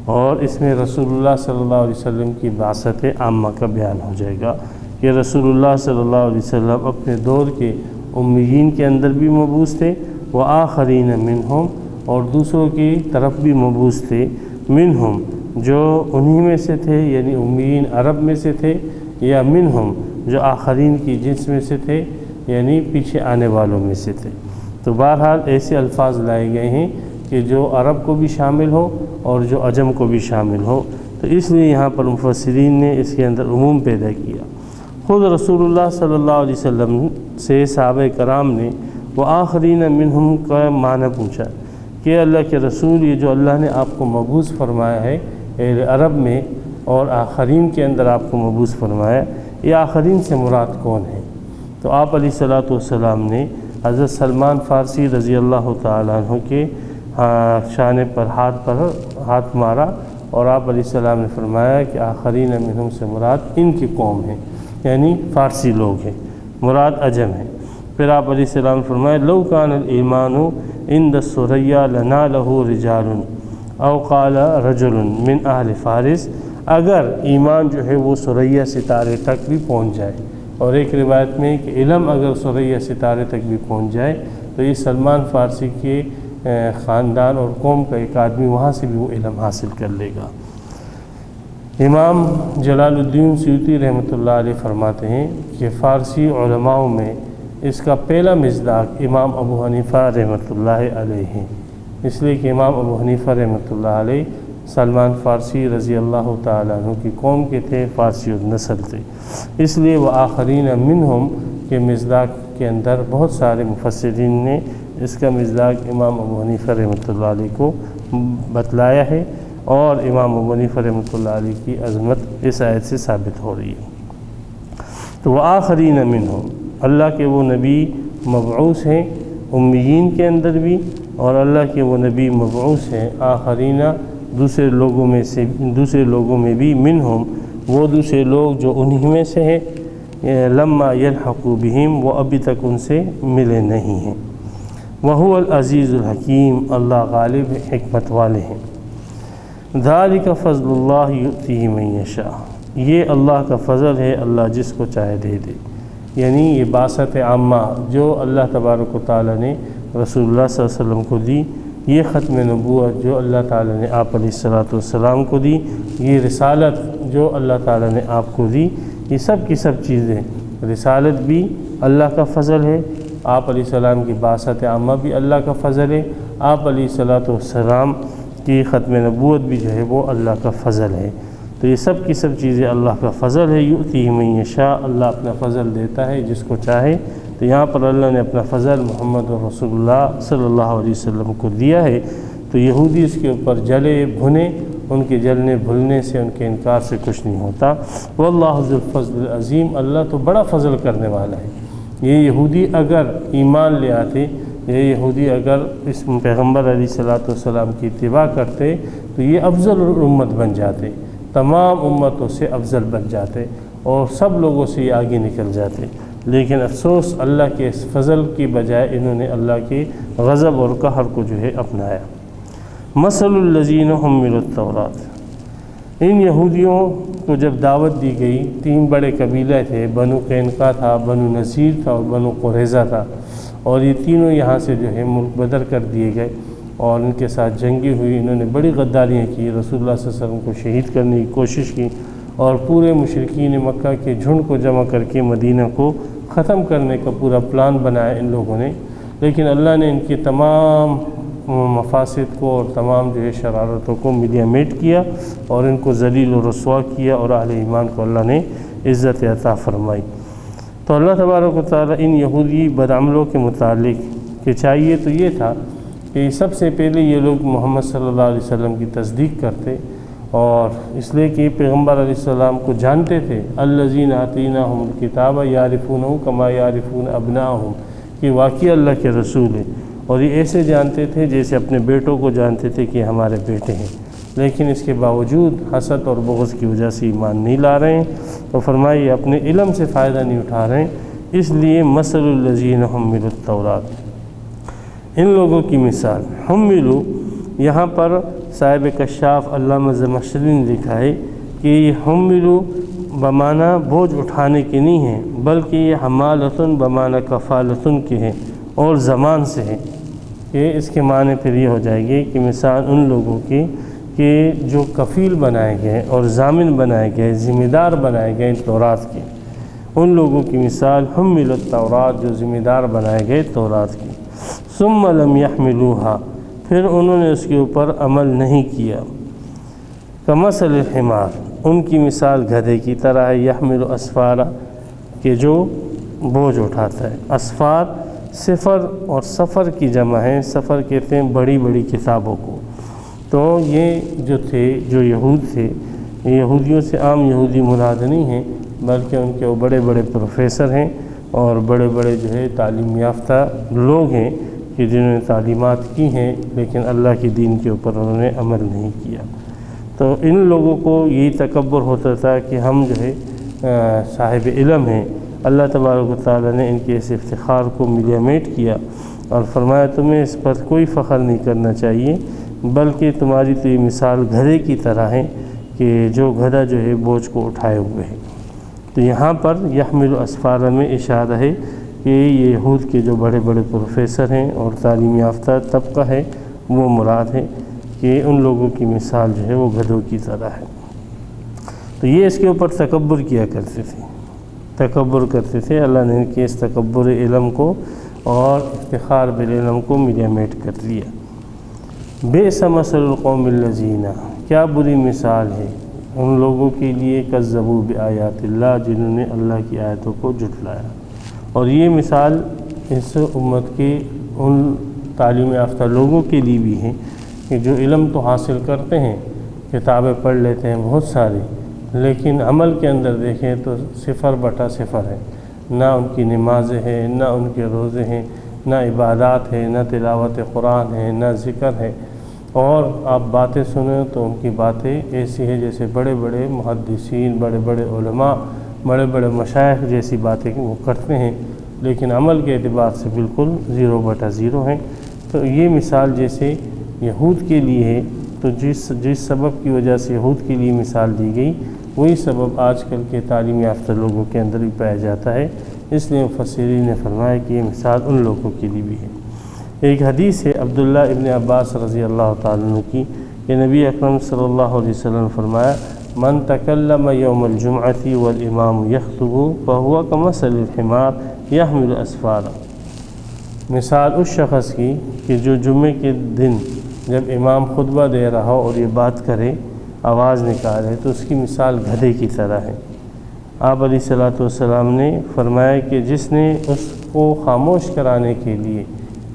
S2: اور اس میں رسول اللہ صلی اللہ علیہ وسلم کی بعثت عامہ کا بیان ہو جائے گا کہ رسول اللہ صلی اللہ علیہ وسلم اپنے دور کے امیین کے اندر بھی مبعوث تھے، وآخرین منہم اور دوسروں کی طرف بھی مبعوث تھے، منہم جو انہی میں سے تھے یعنی امیین عرب میں سے تھے، یا منہم جو آخرین کی جنس میں سے تھے یعنی پیچھے آنے والوں میں سے تھے۔ تو بہرحال ایسے الفاظ لائے گئے ہیں کہ جو عرب کو بھی شامل ہو اور جو عجم کو بھی شامل ہو، تو اس لیے یہاں پر مفسرین نے اس کے اندر عموم پیدا کیا۔ خود رسول اللہ صلی اللہ علیہ وسلم سے صحابہ کرام نے وآخرین منہم کا معنی پوچھا کہ اللہ کے رسول، یہ جو اللہ نے آپ کو مبعوث فرمایا ہے اہل عرب میں اور آخرین کے اندر آپ کو مبعوث فرمایا، یہ آخرین سے مراد کون ہے؟ تو آپ علیہ الصلوۃ والسلام نے حضرت سلمان فارسی رضی اللہ تعالیٰ عنہ کے شانے پر ہاتھ مارا، اور آپ علیہ السلام نے فرمایا کہ آخرین منہم سے مراد ان کی قوم ہے، یعنی فارسی لوگ ہیں، مراد عجم ہے۔ پھر آپ علیہ السلام نے فرمایا لو کان الایمان عند الثریا لنالہ رجال او قال رجل من اہل فارس، اگر ایمان جو ہے وہ ثریا ستارے تک بھی پہنچ جائے، اور ایک روایت میں کہ علم اگر ثریا ستارے تک بھی پہنچ جائے تو یہ سلمان فارسی کے خاندان اور قوم کا ایک آدمی وہاں سے بھی وہ علم حاصل کر لے گا۔ امام جلال الدین سیوطی رحمۃ اللہ علیہ فرماتے ہیں کہ فارسی علماء میں اس کا پہلا مصداق امام ابو حنیفہ رحمۃ اللہ علیہ ہیں، اس لیے کہ امام ابو حنیفہ رحمۃ اللہ علیہ سلمان فارسی رضی اللہ تعالیٰ عنہ کی قوم کے تھے، فارسی النسل تھے، اس لیے وہ آخرین منہم کے مصداق کے اندر بہت سارے مفسرین نے اس کا مصداق امام ابو حنیفہ رحمۃ اللہ علیہ کو بتلایا ہے، اور امام ابو حنیفہ رحمۃ اللہ علیہ کی عظمت اس آیت سے ثابت ہو رہی ہے۔ تو وہ آخرین منہم، اللہ کے وہ نبی مبعوث ہیں امیین کے اندر بھی، اور اللہ کے وہ نبی مبعوث ہیں آخرین دوسرے لوگوں میں بھی، منہم وہ دوسرے لوگ جو انہی میں سے ہیں، لما یلحقوا بہم وہ ابھی تک ان سے ملے نہیں ہیں۔ وہو العزیز الحکیم، اللہ غالب حکمت والے ہیں۔ ذالک فضل اللہ یؤتیہ من یشاء، یہ اللہ کا فضل ہے، اللہ جس کو چاہے دے دے، یعنی یہ بعثت عامہ جو اللہ تبارک و تعالیٰ نے رسول اللہ صلی اللہ علیہ وسلم کو دی، یہ ختم نبوت جو اللہ تعالیٰ نے آپ علیہ الصلوۃ والسلام کو دی، یہ رسالت جو اللہ تعالیٰ نے آپ کو دی، یہ سب کی سب چیزیں، رسالت بھی اللہ کا فضل ہے، آپ علیہ السلام کی بعثت عامہ بھی اللہ کا فضل ہے، آپ علیہ الصلوۃ والسلام کی ختم نبوت بھی جو ہے وہ اللہ کا فضل ہے۔ تو یہ سب کی سب چیزیں اللہ کا فضل ہے، یؤتیہ من یشاء، اللہ اپنا فضل دیتا ہے جس کو چاہے۔ تو یہاں پر اللہ نے اپنا فضل محمد رسول اللہ صلی اللہ علیہ وسلم کو دیا ہے، تو یہودی اس کے اوپر جلے بھنے، ان کے جلنے بھلنے سے، ان کے انکار سے کچھ نہیں ہوتا۔ واللہ ذو الفضل العظیم، اللہ تو بڑا فضل کرنے والا ہے۔ یہ یہودی اگر ایمان لے آتے، یہ یہودی اگر اس پیغمبر علیہ الصلوۃ والسلام کی اتباع کرتے تو یہ افضل امت بن جاتے، تمام امتوں سے افضل بن جاتے اور سب لوگوں سے یہ آگے نکل جاتے، لیکن افسوس اللہ کے اس فضل کی بجائے انہوں نے اللہ کے غضب اور قہر کو جو ہے اپنایا۔ مثل الذین حملوا التوراۃ، ان یہودیوں کو جب دعوت دی گئی، 3 بڑے قبیلے تھے، بنو قینقاع تھا، بنو نذیر تھا اور بنو قریظہ تھا، اور یہ تینوں یہاں سے جو ہے ملک بدر کر دیے گئے اور ان کے ساتھ جنگی ہوئی، انہوں نے بڑی غداریاں کی، رسول اللہ صلی اللہ علیہ وسلم کو شہید کرنے کی کوشش کی اور پورے مشرکین مکہ کے جھنڈ کو جمع کر کے مدینہ کو ختم کرنے کا پورا پلان بنایا ان لوگوں نے، لیکن اللہ نے ان کی تمام مفاسد کو اور تمام جو ہے شرارتوں کو ملیا میٹ کیا اور ان کو ذلیل و رسوا کیا، اور اہل ایمان کو اللہ نے عزت عطا فرمائی۔ تو اللہ تبارک و تعالیٰ ان یہودی بدعملوں کے متعلق کہ چاہیے تو یہ تھا کہ سب سے پہلے یہ لوگ محمد صلی اللہ علیہ وسلم کی تصدیق کرتے، اور اس لیے کہ پیغمبر علیہ السلام کو جانتے تھے، الذین آتیناہم الکتاب یعرفونہ کما یعرفون ابناءہم، کہ واقعی اللہ کے رسول ہیں، اور یہ ایسے جانتے تھے جیسے اپنے بیٹوں کو جانتے تھے کہ ہمارے بیٹے ہیں، لیکن اس کے باوجود حسد اور بغض کی وجہ سے ایمان نہیں لا رہے ہیں، تو فرمائیے اپنے علم سے فائدہ نہیں اٹھا رہے ہیں۔ اس لیے مثل الذین حملوا التوراۃ، ان لوگوں کی مثال، حملوا یہاں پر صاحب کشاف علامہ زمخشری نے لکھا ہے کہ یہ حملوا بمعنی بوجھ اٹھانے کے نہیں ہیں، بلکہ یہ حمالتن بمعنی کفالتن کے ہیں اور زمان سے ہے، کہ اس کے معنی پھر یہ ہو جائے گی کہ مثال ان لوگوں کی کہ جو کفیل بنائے گئے اور ضامن بنائے گئے، ذمہ دار بنائے گئے تورات کے، ان لوگوں کی مثال حملوا التوراۃ، جو ذمہ دار بنائے گئے تورات کی، ثم لم يحملوها، پھر انہوں نے اس کے اوپر عمل نہیں کیا، کمثل الحمار، ان کی مثال گدھے کی طرح ہے، یحمل اسفارا، کہ جو بوجھ اٹھاتا ہے، اسفار سفر اور سفر کی جمع ہے، سفر کہتے ہیں بڑی بڑی کتابوں کو۔ تو یہ جو تھے، جو یہود تھے، یہودیوں سے عام یہودی مراد نہیں ہیں، بلکہ ان کے وہ بڑے بڑے پروفیسر ہیں اور بڑے بڑے جو ہے تعلیم یافتہ لوگ ہیں کہ جنہوں نے تعلیمات کی ہیں لیکن اللہ کے دین کے اوپر انہوں نے عمل نہیں کیا۔ تو ان لوگوں کو یہی تکبر ہوتا تھا کہ ہم جو ہے صاحب علم ہیں۔ اللہ تبارک و تعالیٰ نے ان کے اس افتخار کو ملیا میٹ کیا اور فرمایا تمہیں اس پر کوئی فخر نہیں کرنا چاہیے، بلکہ تمہاری تو یہ مثال گدھے کی طرح ہے کہ جو گدھا جو ہے بوجھ کو اٹھائے ہوئے ہے۔ تو یہاں پر یحمل اسفارہ میں اشارہ ہے کہ یہ یہود کے جو بڑے بڑے پروفیسر ہیں اور تعلیم یافتہ طبقہ ہے وہ مراد ہے کہ ان لوگوں کی مثال جو ہے وہ گدھوں کی طرح ہے۔ تو یہ اس کے اوپر تکبر کیا کرتے تھے، تکبر کرتے تھے۔ اللہ نے ان کے اس تکبر علم کو اور افتخار بالعلم کو ملیا میٹ کر دیا۔ بئس مثل القوم الذین، کیا بری مثال ہے ان لوگوں کے لیے کذبوا بآیات اللہ، جنہوں نے اللہ کی آیتوں کو جھٹلایا۔ اور یہ مثال اس امت کے ان تعلیم یافتہ لوگوں کے لیے بھی ہے کہ جو علم تو حاصل کرتے ہیں، کتابیں پڑھ لیتے ہیں بہت ساری، لیکن عمل کے اندر دیکھیں تو 0/0 ہے، نہ ان کی نمازیں ہیں، نہ ان کے روزے ہیں، نہ عبادات ہیں، نہ تلاوت قرآن ہے، نہ ذکر ہے۔ اور آپ باتیں سنیں تو ان کی باتیں ایسی ہیں جیسے بڑے بڑے محدثین، بڑے بڑے علماء، بڑے بڑے مشائخ جیسی باتیں وہ کرتے ہیں، لیکن عمل کے اعتبار سے بالکل 0/0 ہیں۔ تو یہ مثال جیسے یہود کے لیے ہے، تو جس سبب کی وجہ سے یہود کے لیے مثال دی گئی، وہی سبب آج کل کے تعلیم یافتہ لوگوں کے اندر بھی پایا جاتا ہے۔ اس لیے مفسرین نے فرمایا کہ یہ مثال ان لوگوں کے لیے بھی ہے۔ ایک حدیث ہے عبداللہ ابن عباس رضی اللہ تعالیٰ عنہ کی کہ نبی اکرم صلی اللہ علیہ وسلم نے فرمایا من تکلم یوم الجمعۃ والامام یخطب فہو کمثل الحمار یحمل اسفارا، مثال اس شخص کی کہ جو جمعے کے دن جب امام خطبہ دے رہا ہو اور یہ بات کرے، آواز نکالے، تو اس کی مثال گدھے کی طرح ہے۔ آپ علیہ الصلوۃ والسلام نے فرمایا کہ جس نے اس کو خاموش کرانے کے لیے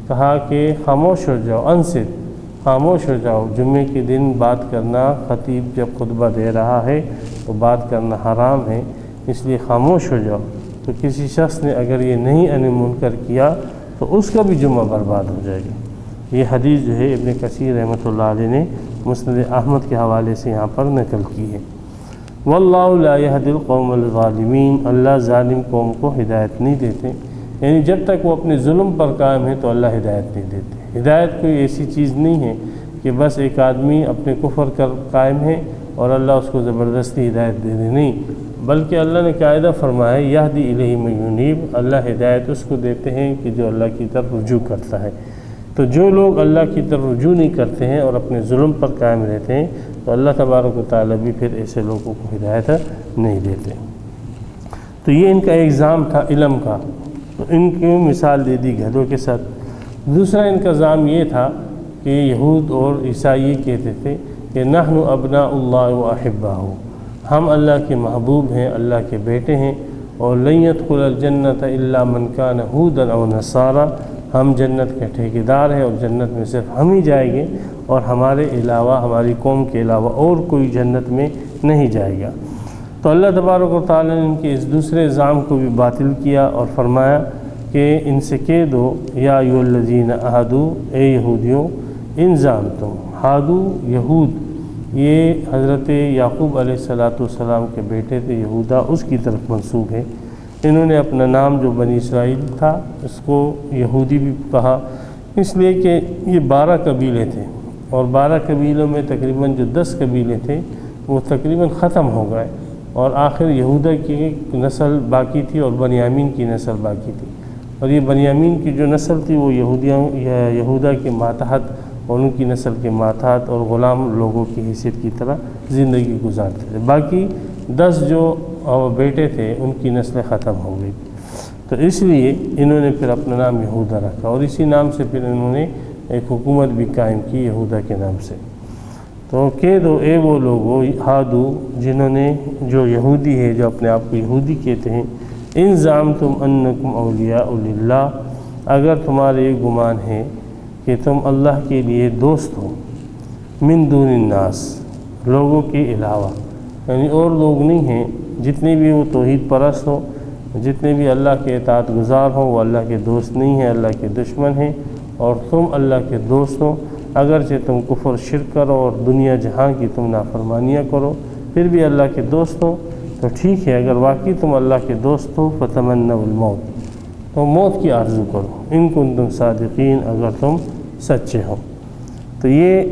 S2: کہا کہ خاموش ہو جاؤ، انصت، خاموش ہو جاؤ، جمعے کے دن بات کرنا، خطیب جب خطبہ دے رہا ہے تو بات کرنا حرام ہے، اس لیے خاموش ہو جاؤ، تو کسی شخص نے اگر یہ نہیں منکر کیا تو اس کا بھی جمعہ برباد ہو جائے گا۔ یہ حدیث جو ہے ابن کثیر رحمۃ اللہ علیہ نے مسند احمد کے حوالے سے یہاں پر نقل کی ہے۔ واللہ لا یہدی القوم الظالمین، اللہ ظالم قوم کو ہدایت نہیں دیتے، یعنی جب تک وہ اپنے ظلم پر قائم ہے تو اللہ ہدایت نہیں دیتے۔ ہدایت کوئی ایسی چیز نہیں ہے کہ بس ایک آدمی اپنے کفر کر قائم ہے اور اللہ اس کو زبردستی ہدایت دے دے، نہیں، بلکہ اللہ نے قاعدہ فرمایا یہدی الیہ من ینیب، اللہ ہدایت اس کو دیتے ہیں کہ جو اللہ کی طرف رجوع کرتا ہے۔ تو جو لوگ اللہ کی طرف رجوع نہیں کرتے ہیں اور اپنے ظلم پر قائم رہتے ہیں تو اللہ تبارک و تعالیٰ بھی پھر ایسے لوگوں کو ہدایت نہیں دیتے۔ تو یہ ان کا ایگزام تھا علم کا، تو ان کی مثال دے دی گدھوں کے ساتھ۔ دوسرا ان کا ظام یہ تھا کہ یہود اور عیسائی کہتے تھے کہ نحن ابناء اللہ و احباہ، ہم اللہ کے محبوب ہیں، اللہ کے بیٹے ہیں، اور لن يدخل الجنۃ الا من کان ھودا او نصارا، ہم جنت کے ٹھیکیدار ہیں اور جنت میں صرف ہم ہی جائیں گے اور ہمارے علاوہ، ہماری قوم کے علاوہ اور کوئی جنت میں نہیں جائے گا۔ تو اللہ تبارک و تعالیٰ نے ان کے اس دوسرے الزام کو بھی باطل کیا اور فرمایا کہ ان سے کہہ دو یا ایھا الذین اھدوا، اے یہودیوں، ان زعمتم، ہادو یہود، یہ حضرت یعقوب علیہ السلام کے بیٹے تھے، یہودا اس کی طرف منسوب ہے۔ انہوں نے اپنا نام جو بنی اسرائیل تھا اس کو یہودی بھی کہا، اس لیے کہ یہ 12 قبیلے تھے اور 12 قبیلوں میں تقریباً جو 10 قبیلے تھے وہ تقریباً ختم ہو گئے، اور آخر یہودا کی نسل باقی تھی اور بنیامین کی نسل باقی تھی، اور یہ بنیامین کی جو نسل تھی وہ یہودا کے ماتحت اور ان کی نسل کے ماتحت اور غلام لوگوں کی حیثیت کی طرح زندگی گزارتے تھے۔ باقی 10 جو بیٹے تھے ان کی نسلیں ختم ہو گئی، تو اس لیے انہوں نے پھر اپنا نام یہودا رکھا، اور اسی نام سے پھر انہوں نے ایک حکومت بھی قائم کی یہودا کے نام سے۔ تو کہہ دو اے وہ لوگو ہادو، جنہوں نے، جو یہودی ہے، جو اپنے آپ کو یہودی کہتے ہیں، ان زعمتم انکم اولیاء للہ، اگر تمہارے یہ گمان ہے کہ تم اللہ کے لیے دوست ہو، من دون الناس، لوگوں کے علاوہ، یعنی اور لوگ نہیں ہیں، جتنے بھی وہ توحید پرست ہو، جتنے بھی اللہ کے اطاعت گزار ہوں، وہ اللہ کے دوست نہیں ہیں، اللہ کے دشمن ہیں، اور تم اللہ کے دوست ہو، اگرچہ تم کفر شرک کرو اور دنیا جہاں کی تم نافرمانیاں کرو، پھر بھی اللہ کے دوست ہو، تو ٹھیک ہے، اگر واقعی تم اللہ کے دوست ہو فتمنوا الموت، تو موت کی آرزو کرو، ان کنتم صادقین، اگر تم سچے ہو۔ تو یہ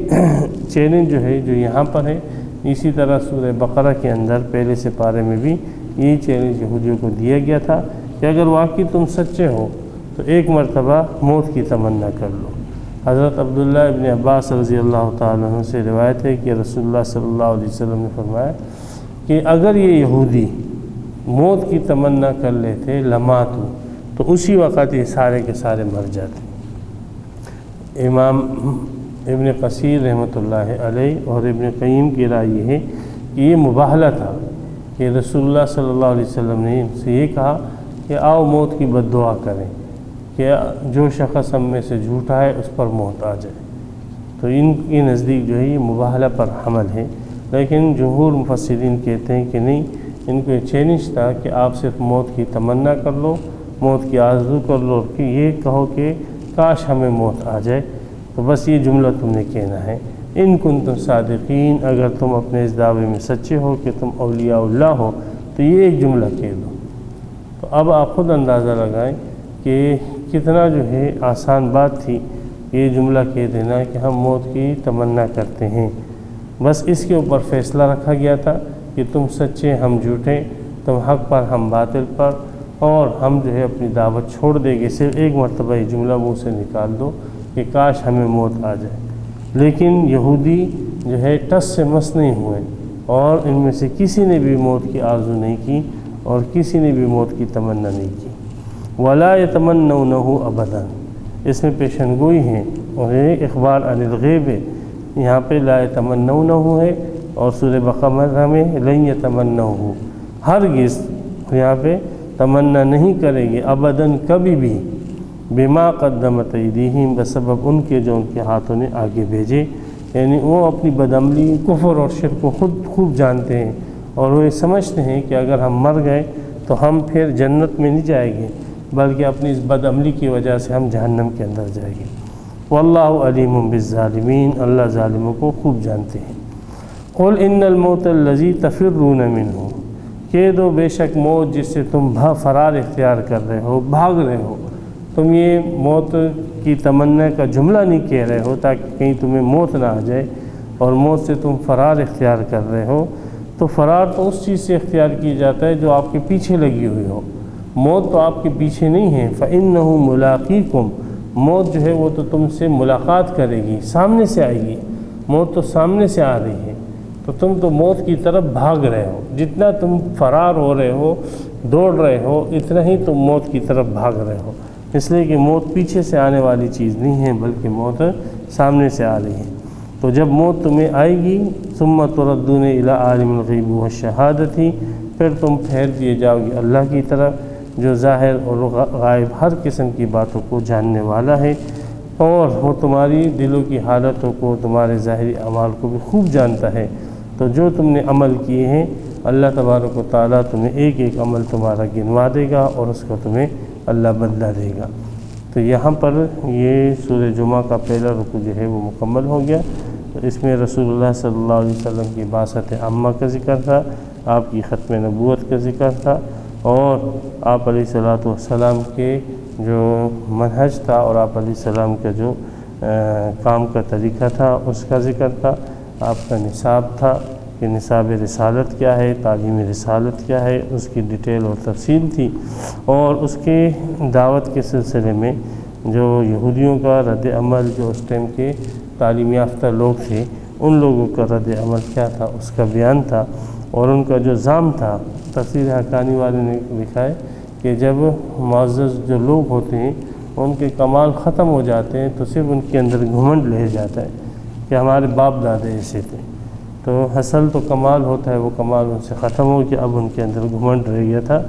S2: چیلنج جو ہے جو یہاں پر ہے، اسی طرح سورہ بقرہ کے اندر پہلے سے پارے میں بھی یہی چیلنج یہودیوں کو دیا گیا تھا کہ اگر واقعی تم سچے ہو تو ایک مرتبہ موت کی تمنا کر لو۔ حضرت عبداللہ ابن عباس رضی اللہ تعالیٰ عنہ سے روایت ہے کہ رسول اللہ صلی اللہ علیہ وسلم نے فرمایا کہ اگر یہ یہودی موت کی تمنا کر لیتے لماتو، تو اسی وقت یہ سارے کے سارے مر جاتے۔ امام ابن کثیر رحمۃ اللہ علیہ اور ابن قیم کی رائے یہ ہے کہ یہ مباہلہ تھا کہ رسول اللہ صلی اللہ علیہ وسلم نے ان سے یہ کہا کہ آؤ موت کی بد دعا کریں کہ جو شخص ہم میں سے جھوٹا ہے اس پر موت آ جائے۔ تو ان کی نزدیک جو ہے یہ مباہلہ پر حمل ہے، لیکن جمہور مفسرین کہتے ہیں کہ نہیں، ان کو یہ چیلنج تھا کہ آپ صرف موت کی تمنا کر لو، موت کی آرزو کر لو، اور کہ یہ کہو کہ کاش ہمیں موت آ جائے، تو بس یہ جملہ تم نے کہنا ہے، ان کنتم صادقین، اگر تم اپنے اس دعوے میں سچے ہو کہ تم اولیاء اللہ ہو، تو یہ ایک جملہ کہہ دو۔ تو اب آپ خود اندازہ لگائیں کہ کتنا جو ہے آسان بات تھی یہ جملہ کہہ دینا کہ ہم موت کی تمنا کرتے ہیں۔ بس اس کے اوپر فیصلہ رکھا گیا تھا کہ تم سچے، ہم جھوٹے، تم حق پر، ہم باطل پر، اور ہم جو ہے اپنی دعوت چھوڑ دیں گے، صرف ایک مرتبہ یہ جملہ منہ سے نکال دو کہ کاش ہمیں موت آ جائے، لیکن یہودی جو ہے ٹس سے مس نہیں ہوئے، اور ان میں سے کسی نے بھی موت کی آرزو نہیں کی اور کسی نے بھی موت کی تمنا نہیں کی۔ وَلَا يَتَمَنَّوْنَهُ أَبَدًا، اس میں پیشن گوئی ہے اور یہ اخبار عن الغیب ہے۔ یہاں پہ لا يتمنونه ہے، اور سورہ بقرہ میں لن يتمنوه، ہرگز یہاں پہ تمنا نہیں کریں گے ابداً کبھی بھی، بما قدمت ایدیہم، بسبب ان کے جو ان کے ہاتھوں نے آگے بھیجے، یعنی وہ اپنی بدعملی، کفر اور شرک کو خود خوب جانتے ہیں، اور وہ یہ سمجھتے ہیں کہ اگر ہم مر گئے تو ہم پھر جنت میں نہیں جائیں گے، بلکہ اپنی اس بدعملی کی وجہ سے ہم جہنم کے اندر جائیں گے۔ واللہ علیم بالظالمین، اللہ ظالموں کو خوب جانتے ہیں۔ قل ان الموت الذی تفرون منہ، کہہ دو بے شک موت جس سے تم فرار اختیار کر رہے ہو، بھاگ رہے ہو، تم یہ موت کی تمنا کا جملہ نہیں کہہ رہے ہو تاکہ کہیں تمہیں موت نہ آ جائے، اور موت سے تم فرار اختیار کر رہے ہو، تو فرار تو اس چیز سے اختیار کی جاتا ہے جو آپ کے پیچھے لگی ہوئی ہو، موت تو آپ کے پیچھے نہیں ہے۔ فَإِنَّهُ مُلَاقِيكُمْ، موت جو ہے وہ تو تم سے ملاقات کرے گی، سامنے سے آئے گی، موت تو سامنے سے آ رہی ہے، تو تم تو موت کی طرف بھاگ رہے ہو، جتنا تم فرار ہو رہے ہو، دوڑ رہے ہو، اتنا ہی تم موت کی طرف بھاگ رہے ہو، اس لیے کہ موت پیچھے سے آنے والی چیز نہیں ہے بلکہ موت سامنے سے آ رہی ہے۔ تو جب موت تمہیں آئے گی، ثم تردون الی عالم الغیب والشہادۃ، پھر تم پھیر دیے جاؤ گے اللہ کی طرف جو ظاہر اور غائب ہر قسم کی باتوں کو جاننے والا ہے، اور وہ تمہاری دلوں کی حالتوں کو، تمہارے ظاہری اعمال کو بھی خوب جانتا ہے۔ تو جو تم نے عمل کیے ہیں اللہ تبارک و تعالیٰ تمہیں ایک ایک عمل تمہارا گنوا دے گا اور اس کا تمہیں اللہ بدلہ دے گا۔ تو یہاں پر یہ سورہ جمعہ کا پہلا رکوع جو ہے وہ مکمل ہو گیا۔ تو اس میں رسول اللہ صلی اللہ علیہ وسلم کی بعثت عامہ کا ذکر تھا، آپ کی ختم نبوت کا ذکر تھا، اور آپ علیہ الصلوۃ والسلام کے جو منہج تھا اور آپ علیہ السلام کا جو کام کا طریقہ تھا اس کا ذکر تھا، آپ کا نصاب تھا کہ نصاب رسالت کیا ہے، تعلیم رسالت کیا ہے، اس کی ڈیٹیل اور تفصیل تھی، اور اس کے دعوت کے سلسلے میں جو یہودیوں کا رد عمل، جو اس ٹائم کے تعلیم یافتہ لوگ تھے ان لوگوں کا رد عمل کیا تھا اس کا بیان تھا، اور ان کا جو ظام تھا۔ تفسیر حقانی والے نے لکھا ہے کہ جب معزز جو لوگ ہوتے ہیں ان کے کمال ختم ہو جاتے ہیں تو صرف ان کے اندر گھمنڈ رہ جاتا ہے کہ ہمارے باپ دادے ایسے تھے، تو اصل تو کمال ہوتا ہے، وہ کمال ان سے ختم ہو کہ اب ان کے اندر گھمنڈ رہ گیا تھا۔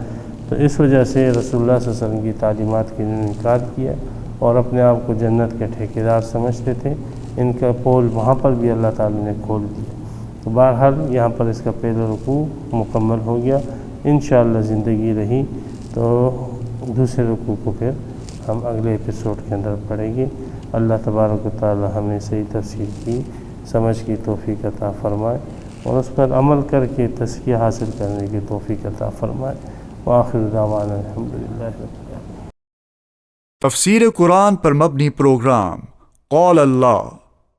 S2: تو اس وجہ سے رسول اللہ صلی اللہ علیہ وسلم کی تعلیمات کی انہوں نے انکار کیا اور اپنے آپ کو جنت کے ٹھیکیدار سمجھتے تھے۔ ان کا پول وہاں پر بھی اللہ تعالیٰ نے کھول دیا۔ تو بہرحال یہاں پر اس کا پہلا رکوع مکمل ہو گیا۔ انشاءاللہ زندگی رہی تو دوسرے رکوع کو پھر ہم اگلے ایپیسوڈ کے اندر پڑھیں گے۔ اللہ تبارک و تعالیٰ ہمیں صحیح تفسیر کی سمجھ کی توفیق عطا فرمائے اور اس پر عمل کر کے تزکیہ حاصل کرنے کی توفیق عطا فرمائے۔ وآخر دعوانا الحمدللہ رب العالمین۔
S1: تفسیر قرآن پر مبنی پروگرام قول اللہ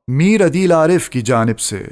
S1: میر عدیل عارف کی جانب سے